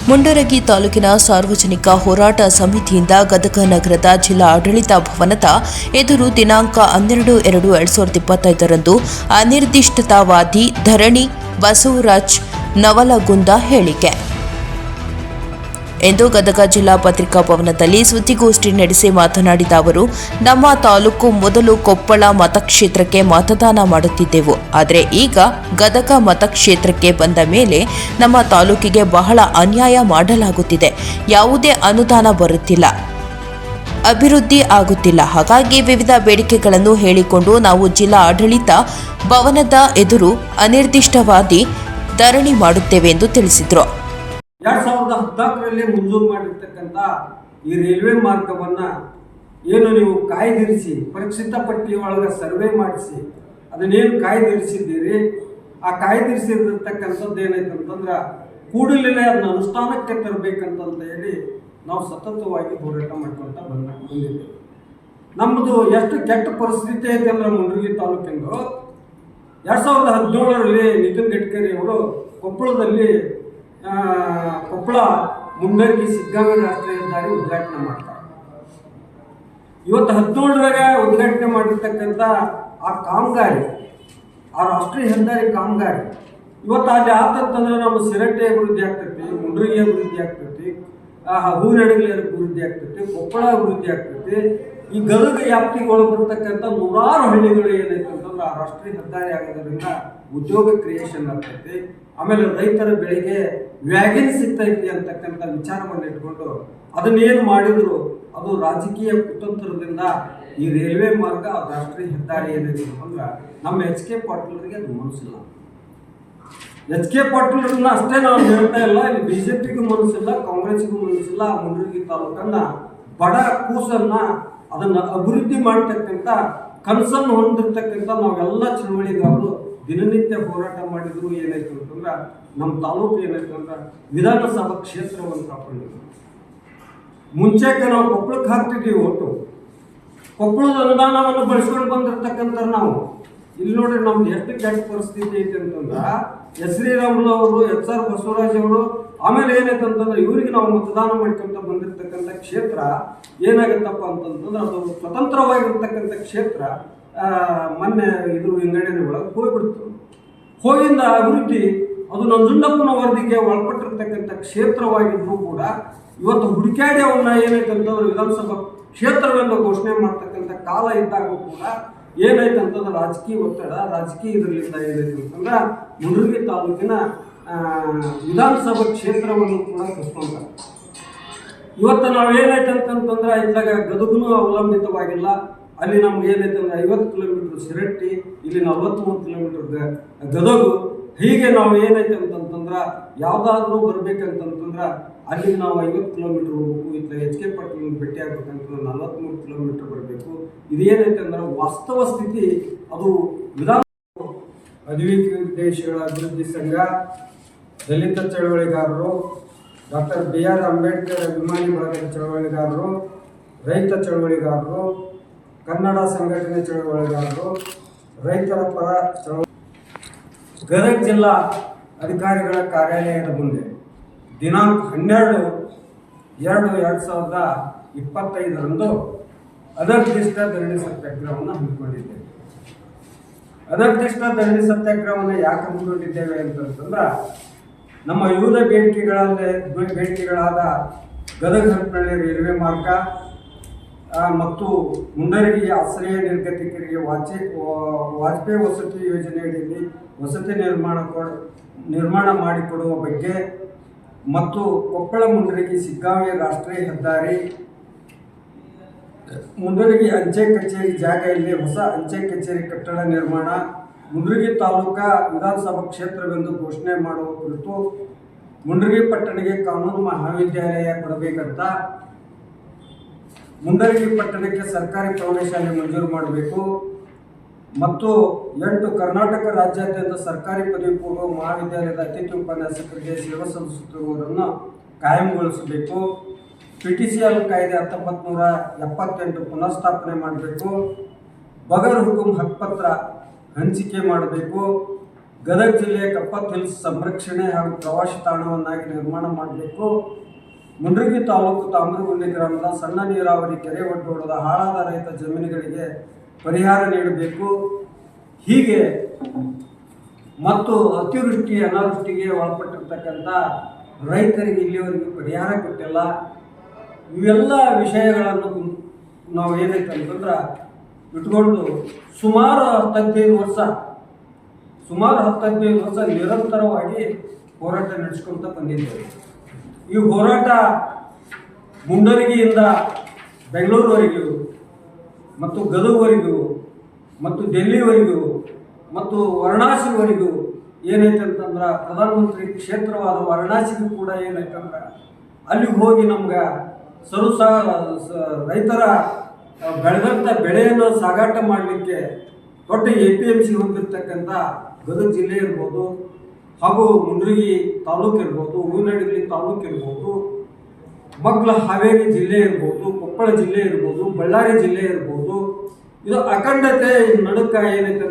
ಮುಂಡರಗಿ ತಾಲೂಕಿನ ಸಾರ್ವಜನಿಕ ಹೋರಾಟ ಸಮಿತಿಯಿಂದ ಗದಗ ನಗರದ ಜಿಲ್ಲಾ ಆಡಳಿತ ಭವನದ ಎದುರು ದಿನಾಂಕ 12/2/2025 ಅನಿರ್ದಿಷ್ಟತಾವಾದಿ ಧರಣಿ ಬಸವರಾಜ್ ನವಲಗುಂದ ಹೇಳಿಕೆ ಎಂದು ಗದಗ ಜಿಲ್ಲಾ ಪತ್ರಿಕಾ ಭವನದಲ್ಲಿ ಸುದ್ದಿಗೋಷ್ಠಿ ನಡೆಸಿ ಮಾತನಾಡಿದ ಅವರು, ನಮ್ಮ ತಾಲೂಕು ಮೊದಲು ಕೊಪ್ಪಳ ಮತಕ್ಷೇತ್ರಕ್ಕೆ ಮತದಾನ ಮಾಡುತ್ತಿದ್ದೆವು. ಆದರೆ ಈಗ ಗದಗ ಮತಕ್ಷೇತ್ರಕ್ಕೆ ಬಂದ ಮೇಲೆ ನಮ್ಮ ತಾಲೂಕಿಗೆ ಬಹಳ ಅನ್ಯಾಯ ಮಾಡಲಾಗುತ್ತಿದೆ. ಯಾವುದೇ ಅನುದಾನ ಬರುತ್ತಿಲ್ಲ, ಅಭಿವೃದ್ಧಿ ಆಗುತ್ತಿಲ್ಲ. ಹಾಗಾಗಿ ವಿವಿಧ ಬೇಡಿಕೆಗಳನ್ನು ಹೇಳಿಕೊಂಡು ನಾವು ಜಿಲ್ಲಾ ಆಡಳಿತ ಭವನದ ಎದುರು ಅನಿರ್ದಿಷ್ಟವಾದಿ ಧರಣಿ ಮಾಡುತ್ತೇವೆ ಎಂದು ತಿಳಿಸಿದರು. 2014ರಲ್ಲಿ ಮಂಜೂರು ಮಾಡಿರ್ತಕ್ಕಂಥ ಈ ರೈಲ್ವೆ ಮಾರ್ಗವನ್ನು ಏನು ನೀವು ಕಾಯ್ದಿರಿಸಿ ಪರೀಕ್ಷಿತ ಪಟ್ಟಿಯೊಳಗೆ ಸರ್ವೆ ಮಾಡಿಸಿ ಅದನ್ನೇನು ಕಾಯ್ದಿರಿಸಿದ್ದೀರಿ, ಆ ಕಾಯ್ದಿರಿಸಿರ್ತಕ್ಕಂಥದ್ದು ಏನೈತೆ ಅಂತಂದ್ರೆ ಕೂಡಲೇ ಅದನ್ನ ಅನುಷ್ಠಾನಕ್ಕೆ ತರಬೇಕಂತಂತ ಹೇಳಿ ನಾವು ಸತತವಾಗಿ ಹೋರಾಟ ಮಾಡ್ಕೊಳ್ತಾ ಬಂದಿದ್ದೇವೆ. ನಮ್ಮದು ಎಷ್ಟು ಕೆಟ್ಟ ಪರಿಸ್ಥಿತಿ ಐತೆ ಅಂದ್ರೆ ಮುಂಡರಗಿ ತಾಲೂಕಿಂದು 2017ರಲ್ಲಿ ನಿತಿನ್ ಗಡ್ಕರಿ ಅವರು ಕೊಪ್ಪಳದಲ್ಲಿ ಕೊಪ್ಪಳ ಮುಂಡರಗಿ ಸಿಗ್ಗಾಂವಿ ರಾಷ್ಟ್ರೀಯ ಹೆದ್ದಾರಿ ಉದ್ಘಾಟನೆ ಮಾಡ್ತಾರೆ. ಇವತ್ತು 17ರಾಗ ಉದ್ಘಾಟನೆ ಮಾಡಿರ್ತಕ್ಕಂಥ ಆ ಕಾಮಗಾರಿ, ಆ ರಾಷ್ಟ್ರೀಯ ಹೆದ್ದಾರಿ ಕಾಮಗಾರಿ ಇವತ್ತು ಅಲ್ಲಿ ಆತಂತಂದ್ರೆ ನಮ್ಮ ಸಿರಟ್ಟೆ ಅಭಿವೃದ್ಧಿ ಆಗ್ತೈತಿ, ಮುಂಡರಗಿ ಅಭಿವೃದ್ಧಿ ಆಗ್ತೈತಿ, ಹೂನಡಗಲಿ ಅಭಿವೃದ್ಧಿ ಆಗ್ತೈತಿ, ಕೊಪ್ಪಳ ಅಭಿವೃದ್ಧಿ ಆಗ್ತೈತಿ. ಈ ಗದಗ ವ್ಯಾಪ್ತಿಗೆ ಒಳಬರ್ತಕ್ಕಂಥ 100 ಹಳ್ಳಿಗಳು ಏನೈತೆ ಅಂತಂದ್ರೆ ಆ ರಾಷ್ಟ್ರೀಯ ಹೆದ್ದಾರಿ ಆಗೋದ್ರಿಂದ ಉದ್ಯೋಗ ಕ್ರಿಯೇಷನ್ ಆಗ್ತೈತಿ. ಆಮೇಲೆ ರೈತರ ಬೆಳೆಗೆ ವ್ಯಾಗಿನ್ ಸಿಗ್ತೈತಿ ಅಂತಕ್ಕಂಥ ವಿಚಾರವನ್ನು ಇಟ್ಕೊಂಡು ಅದನ್ನೇನು ಮಾಡಿದ್ರು ಅದು ರಾಜಕೀಯ ಕುತಂತ್ರದಿಂದ ಈ ರೈಲ್ವೆ ಮಾರ್ಗ ರಾಷ್ಟ್ರೀಯ ಹೆದ್ದಾರಿ ಏನಿದೆ ಅಂತಂದ್ರೆ ನಮ್ಮ ಎಚ್ ಕೆ ಪಾಟೀಲ್ರಿಗೆ ಅದು ಮನಸ್ಸಿಲ್ಲ. ಎಚ್ ಕೆ ಪಾಟೀಲ್ರನ್ನ ಅಷ್ಟೇ ನಾವು ಹೇಳ್ತಾ ಇಲ್ಲ, ಇಲ್ಲಿ ಬಿಜೆಪಿಗೂ ಮನಸ್ಸಿಲ್ಲ, ಕಾಂಗ್ರೆಸ್ಗೂ ಮನಸ್ಸಿಲ್ಲ. ಮುಂಡರಗಿ ತಾಲೂಕನ್ನ ಬಡ ಕೂಸನ್ನ ಅದನ್ನ ಅಭಿವೃದ್ಧಿ ಮಾಡ್ತಕ್ಕಂಥ ಕನಸನ್ನು ಹೊಂದಿರ್ತಕ್ಕಂಥ ನಾವೆಲ್ಲ ಚಳವಳಿಗಾರರು ದಿನನಿತ್ಯ ಹೋರಾಟ ಮಾಡಿದ್ರು. ಏನಾಯ್ತು ಅಂತಂದ್ರೆ ನಮ್ಮ ತಾಲೂಕು ಏನಾಯ್ತು ಅಂದ್ರೆ ವಿಧಾನಸಭಾ ಕ್ಷೇತ್ರವನ್ನು ಕಾಪಾಡಿದ್ರು. ಮುಂಚೆಗೆ ನಾವು ಕೊಪ್ಪಳಕ್ಕೆ ಹಾಕ್ತಿದ್ದೀವಿ ಒಟ್ಟು, ಕೊಪ್ಪಳದ ಅನುದಾನವನ್ನು ಬಳಸ್ಕೊಂಡು ಬಂದಿರ್ತಕ್ಕಂಥ ನಾವು ಇಲ್ಲಿ ನೋಡ್ರಿ ನಮ್ದು ಎಷ್ಟು ಕೆಟ್ಟ ಪರಿಸ್ಥಿತಿ ಐತೆ ಅಂತಂದ್ರೆ ಎಸ್ ಶ್ರೀರಾಮುಲು ಅವರು, ಎಚ್ ಆರ್ ಬಸವರಾಜ್ ಅವರು, ಆಮೇಲೆ ಏನಾಯ್ತು ಅಂತಂದ್ರೆ ಇವರಿಗೆ ನಾವು ಮತದಾನ ಮಾಡ್ಕೊಂತ ಬಂದಿರತಕ್ಕಂಥ ಕ್ಷೇತ್ರ ಏನಾಗತ್ತಪ್ಪ ಅಂತಂತಂದ್ರೆ ಅದು ಸ್ವತಂತ್ರವಾಗಿರ್ತಕ್ಕಂಥ ಕ್ಷೇತ್ರ ಮೊನ್ನೆ ಇದು ವಿಂಗಡಣೆ ಒಳಗೆ ಹೋಗ್ಬಿಡ್ತು. ಹೋಗಿಂದ ಅಭಿವೃದ್ಧಿ ಅದು ನಂಜುಂಡಪ್ಪನ ವರದಿಗೆ ಒಳಪಟ್ಟಿರ್ತಕ್ಕಂಥ ಕ್ಷೇತ್ರವಾಗಿದ್ದರೂ ಕೂಡ ಇವತ್ತು ಹುಡುಕಾಡಿ ಅವನ್ನ ಏನೈತೆ ಅಂತಂದ್ರೆ ವಿಧಾನಸಭಾ ಕ್ಷೇತ್ರವೆಂದು ಘೋಷಣೆ ಮಾಡ್ತಕ್ಕಂಥ ಕಾಲ ಇದ್ದಾಗೂ ಕೂಡ ಏನೈತೆ ಅಂತಂದ್ರೆ ರಾಜಕೀಯ ಒತ್ತಡ, ರಾಜಕೀಯ ಇದರಲ್ಲಿಂದ ಏನೈತೆ ಅಂತಂದ್ರೆ ಮುಂಡರಗಿ ತಾಲೂಕಿನ ವಿಧಾನಸಭಾ ಕ್ಷೇತ್ರವನ್ನು ಕೂಡ ಕಸ್ಕೊಂತಾರೆ. ಇವತ್ತು ನಾವೇನೈತೆ ಅಂತಂತಂದ್ರೆ ಇದ್ದಾಗ ಗದಗನೂ ಅವಲಂಬಿತವಾಗಿಲ್ಲ. ಅಲ್ಲಿ ನಮ್ಗೆ ಏನೈತೆ ಅಂದ್ರೆ 50 ಕಿಲೋಮೀಟರ್ ಶಿರಟ್ಟಿ, ಇಲ್ಲಿ 43 ಕಿಲೋಮೀಟರ್ ಗದಗು. ಹೀಗೆ ನಾವು ಏನೈತೆ ಅಂತಂತಂದ್ರೆ ಯಾವುದಾದ್ರೂ ಬರ್ಬೇಕಂತಂತಂದ್ರೆ ಅಲ್ಲಿ ನಾವು 50 ಕಿಲೋಮೀಟರ್ ಹೋಗ್ಬೇಕು. ಇತ್ತ ಎಚ್ ಕೆ ಪಾಟೀಲ್ ಭೇಟಿ ಆಗ್ಬೇಕಂತಂದ್ರೆ 43 ಕಿಲೋಮೀಟರ್ ಬರಬೇಕು. ಇದೇನೈತೆ ಅಂದ್ರೆ ವಾಸ್ತವ ಸ್ಥಿತಿ. ಅದು ವಿಧಾನ ಅಧಿವೇಶಗಳ ಅಭಿವೃದ್ಧಿ ಸಂಘ, ದಲಿತ ಚಳವಳಿಗಾರರು, ಡಾಕ್ಟರ್ BR ಅಂಬೇಡ್ಕರ್ ಅಭಿಮಾನಿ ಬಳಗದ ಚಳವಳಿಗಾರರು, ರೈತ ಚಳವಳಿಗಾರರು, ಕನ್ನಡ ಸಂಘಟನೆ ಚಳವಳಿಗಾರರು, ರೈತರ ಪರ ಗದಗ ಜಿಲ್ಲಾ ಅಧಿಕಾರಿಗಳ ಕಾರ್ಯಾಲಯದ ಮುಂದೆ ದಿನಾಂಕ 12/2/2025 ಅನಿರ್ದಿಷ್ಟ ಧರಣಿ ಸತ್ಯಾಗ್ರಹವನ್ನು ಹಮ್ಮಿಕೊಂಡಿದ್ದೇವೆ. ಅನಿರ್ದಿಷ್ಟ ಧರಣಿ ಸತ್ಯಾಗ್ರಹವನ್ನು ಯಾಕೆ ಹಮ್ಮಿಕೊಂಡಿದ್ದೇವೆ ಅಂತಂದ್ರೆ ನಮ್ಮ ವಿವಿಧ ಬೇಡಿಕೆಗಳಾದ ಗದಗ ಹರಪನಹಳ್ಳಿ ರೈಲ್ವೆ ಮಾರ್ಗ ಮತ್ತು ಮುಂಡರಗಿ ಆಶ್ರಯ ನಿರ್ಗತಿಕರಿಗೆ ವಾಜಪೇಯಿ ವಸತಿ ಯೋಜನೆಯಲ್ಲಿ ವಸತಿ ನಿರ್ಮಾಣ ಮಾಡಿಕೊಡುವ ಬಗ್ಗೆ ಮತ್ತು ಕೊಪ್ಪಳ ಮುಂಡರಗಿ ಸಿಗ್ಗಾಂವಿ ರಾಷ್ಟ್ರೀಯ ಹೆದ್ದಾರಿ, ಮುಂಡರಗಿ ಅಂಚೆ ಕಚೇರಿ ಜಾಗೆಯಲ್ಲಿ ಹೊಸ ಅಂಚೆ ಕಚೇರಿ ಕಟ್ಟಡ ನಿರ್ಮಾಣ, ಮುಂಡರಗಿ ತಾಲೂಕಾ ವಿಧಾನಸಭಾ ಕ್ಷೇತ್ರವೆಂದು ಘೋಷಣೆ ಮಾಡುವ ಕುರಿತು ಮುಂಡರಗಿ ಪಟ್ಟಣಕ್ಕೆ ಕಾನೂನು ಮಹಾವಿದ್ಯಾಲಯ ಕೊಡಬೇಕಂತ, ಮುಂಡರಗಿ ಪಟ್ಟಣಕ್ಕೆ ಸರ್ಕಾರಿ ಪ್ರೌಢಶಾಲೆ ಮಂಜೂರು ಮಾಡಬೇಕು ಮತ್ತು 8 ಕರ್ನಾಟಕ ರಾಜ್ಯಾದ್ಯಂತ ಸರ್ಕಾರಿ ಪದವಿ ಪೂರ್ವ ಮಹಾವಿದ್ಯಾಲಯದ ಅತಿಥಿ ಉಪನ್ಯಾಸಕರಿಗೆ ಸೇವೆ ಸಲ್ಲಿಸುತ್ತಿರುವುದನ್ನು ಕಾಯಂಗೊಳಿಸಬೇಕು. PTCL ಕಾಯ್ದೆ 1978 ಪುನಃಸ್ಥಾಪನೆ ಮಾಡಬೇಕು. ಬಗರ್ ಹುಕುಂ ಹಕ್ಕುಪತ್ರ ಹಂಚಿಕೆ ಮಾಡಬೇಕು. ಗದಗ ಜಿಲ್ಲೆಯ ಕಪ್ಪತ್ ಹಿಲ್ಸ್ ಸಂರಕ್ಷಣೆ ಹಾಗೂ ಪ್ರವಾಸಿ ತಾಣವನ್ನಾಗಿ ನಿರ್ಮಾಣ ಮಾಡಬೇಕು. ಮುಂಡ್ರಗಿ ತಾಲೂಕು ತಾಮ್ರಗುಂಡಿ ಗ್ರಾಮದ ಸಣ್ಣ ನೀರಾವರಿ ಕೆರೆ ಒಡ್ಡೋಳದ ಹಾಳಾದ ರೈತ ಜಮೀನುಗಳಿಗೆ ಪರಿಹಾರ ನೀಡಬೇಕು. ಹೀಗೆ ಮತ್ತು ಅತಿವೃಷ್ಟಿ ಅನಾವೃಷ್ಟಿಗೆ ಒಳಪಟ್ಟಿರ್ತಕ್ಕಂಥ ರೈತರಿಗೆ ಇಲ್ಲಿವರೆಗೂ ಪರಿಹಾರ ಕೊಟ್ಟಿಲ್ಲ. ಇವೆಲ್ಲ ವಿಷಯಗಳನ್ನು ನಾವು ಏನೈತೆ ಅಂತಂದ್ರೆ ಇಟ್ಕೊಂಡು ಸುಮಾರು 15 ವರ್ಷ ನಿರಂತರವಾಗಿ ಹೋರಾಟ ನಡೆಸ್ಕೊಳ್ತಾ ಬಂದಿದ್ದೇವೆ. ಈ ಹೋರಾಟ ಮುಂಡರಗಿಯಿಂದ ಬೆಂಗಳೂರುವರೆಗೂ ಮತ್ತು ಗದಗವರೆಗೂ ಮತ್ತು ಡೆಲ್ಲಿವರೆಗೂ ಮತ್ತು ವಾರಣಾಸಿವರೆಗೂ ಏನೈತೆ ಅಂತಂದ್ರೆ ಪ್ರಧಾನಮಂತ್ರಿ ಕ್ಷೇತ್ರವಾದ ವಾರಣಾಸಿಗೂ ಕೂಡ ಏನೈತಂದ್ರೆ ಅಲ್ಲಿಗೆ ಹೋಗಿ ನಮ್ಗೆ ರೈತರ ಬೆಳೆದಂಥ ಬೆಳೆಯನ್ನು ಸಾಗಾಟ ಮಾಡಲಿಕ್ಕೆ ದೊಡ್ಡ APMC ಹೊಂದಿರತಕ್ಕಂಥ ಗದಗ ಜಿಲ್ಲೆ ಇರ್ಬೋದು, ಹಾಗೂ ಮುಂಡ್ರಗಿ ತಾಲೂಕು ಇರ್ಬೋದು, ಹೂವಿನಡಗಲಿ ತಾಲೂಕು ಇರ್ಬೋದು, ಮಗ್ಲ ಹಾವೇರಿ ಜಿಲ್ಲೆ ಇರ್ಬೋದು, ಕೊಪ್ಪಳ ಜಿಲ್ಲೆ ಇರ್ಬೋದು, ಬಳ್ಳಾರಿ ಜಿಲ್ಲೆ ಇರ್ಬೋದು, ಇದು ಅಖಂಡತೆ ನಡುಕ ಏನೈತೆ